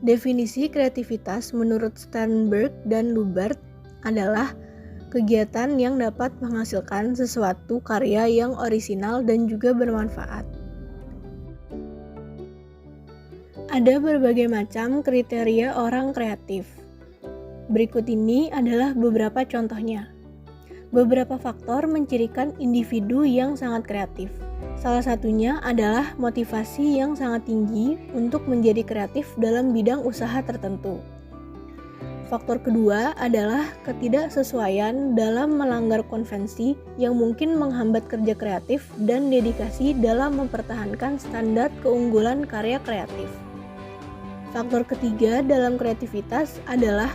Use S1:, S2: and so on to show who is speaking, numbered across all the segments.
S1: Definisi kreativitas menurut Sternberg dan Lubert adalah kegiatan yang dapat menghasilkan sesuatu karya yang orisinal dan juga bermanfaat. Ada berbagai macam kriteria orang kreatif. Berikut ini adalah beberapa contohnya. Beberapa faktor mencirikan individu yang sangat kreatif. Salah satunya adalah motivasi yang sangat tinggi untuk menjadi kreatif dalam bidang usaha tertentu. Faktor kedua adalah ketidaksesuaian dalam melanggar konvensi yang mungkin menghambat kerja kreatif dan dedikasi dalam mempertahankan standar keunggulan karya kreatif. Faktor ketiga dalam kreativitas adalah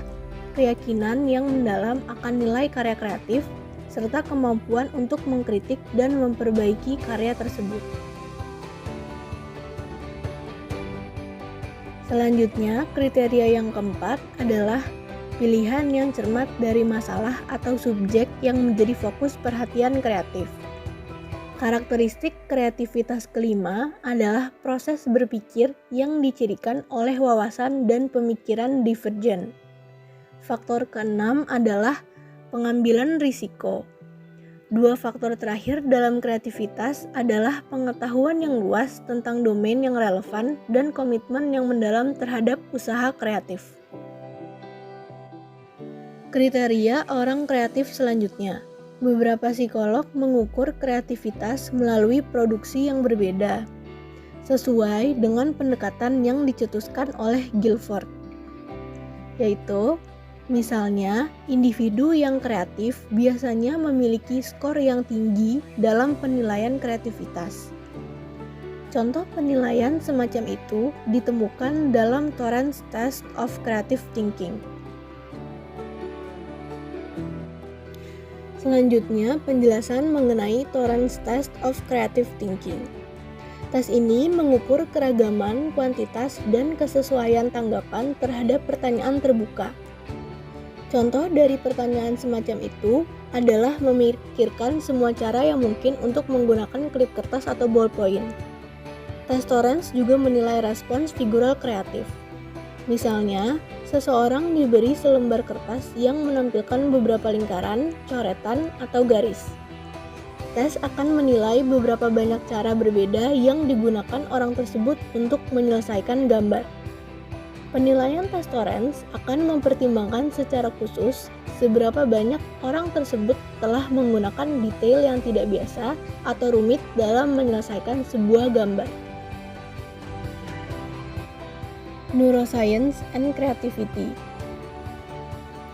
S1: keyakinan yang mendalam akan nilai karya kreatif serta kemampuan untuk mengkritik dan memperbaiki karya tersebut. Selanjutnya, kriteria yang keempat adalah pilihan yang cermat dari masalah atau subjek yang menjadi fokus perhatian kreatif. Karakteristik kreativitas kelima adalah proses berpikir yang dicirikan oleh wawasan dan pemikiran divergen. Faktor keenam adalah pengambilan risiko. Dua faktor terakhir dalam kreativitas adalah pengetahuan yang luas tentang domain yang relevan dan komitmen yang mendalam terhadap usaha kreatif. Kriteria orang kreatif selanjutnya. Beberapa psikolog mengukur kreativitas melalui produksi yang berbeda, sesuai dengan pendekatan yang dicetuskan oleh Guilford, yaitu misalnya, individu yang kreatif biasanya memiliki skor yang tinggi dalam penilaian kreativitas. Contoh penilaian semacam itu ditemukan dalam Torrance Test of Creative Thinking. Selanjutnya, penjelasan mengenai Torrance Test of Creative Thinking. Tes ini mengukur keragaman, kuantitas, dan kesesuaian tanggapan terhadap pertanyaan terbuka. Contoh dari pertanyaan semacam itu adalah memikirkan semua cara yang mungkin untuk menggunakan klip kertas atau ballpoint. Tes Torrance juga menilai respons figural kreatif. Misalnya, seseorang diberi selembar kertas yang menampilkan beberapa lingkaran, coretan, atau garis. Tes akan menilai beberapa banyak cara berbeda yang digunakan orang tersebut untuk menyelesaikan gambar. Penilaian tes Torrance akan mempertimbangkan secara khusus seberapa banyak orang tersebut telah menggunakan detail yang tidak biasa atau rumit dalam menyelesaikan sebuah gambar. Neuroscience and Creativity.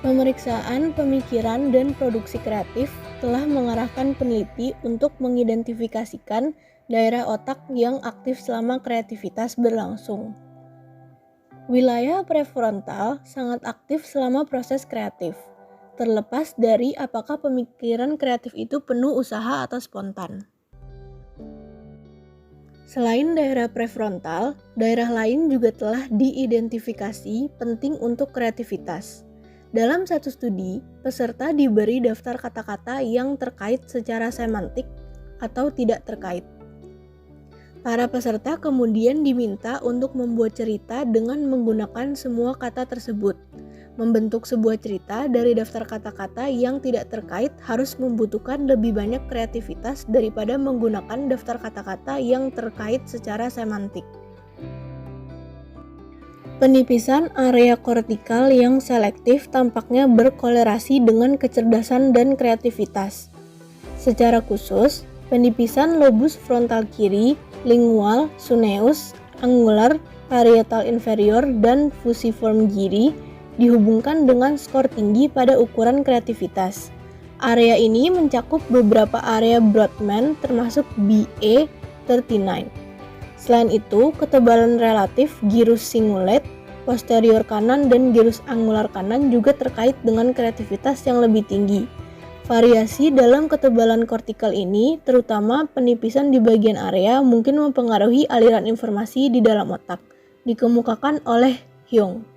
S1: Pemeriksaan pemikiran dan produksi kreatif telah mengarahkan peneliti untuk mengidentifikasikan daerah otak yang aktif selama kreativitas berlangsung. Wilayah prefrontal sangat aktif selama proses kreatif, terlepas dari apakah pemikiran kreatif itu penuh usaha atau spontan. Selain daerah prefrontal, daerah lain juga telah diidentifikasi penting untuk kreativitas. Dalam satu studi, peserta diberi daftar kata-kata yang terkait secara semantik atau tidak terkait. Para peserta kemudian diminta untuk membuat cerita dengan menggunakan semua kata tersebut. Membentuk sebuah cerita dari daftar kata-kata yang tidak terkait harus membutuhkan lebih banyak kreativitas daripada menggunakan daftar kata-kata yang terkait secara semantik. Penipisan area kortikal yang selektif tampaknya berkolerasi dengan kecerdasan dan kreativitas. Secara khusus, penipisan lobus frontal kiri, lingual, cuneus, angular, parietal inferior, dan fusiform giri dihubungkan dengan skor tinggi pada ukuran kreativitas. Area ini mencakup beberapa area Brodmann termasuk BA39. Selain itu, ketebalan relatif gyrus cingulate, posterior kanan, dan gyrus angular kanan juga terkait dengan kreativitas yang lebih tinggi. Variasi dalam ketebalan kortikal ini, terutama penipisan di bagian area, mungkin mempengaruhi aliran informasi di dalam otak, dikemukakan oleh Hyung.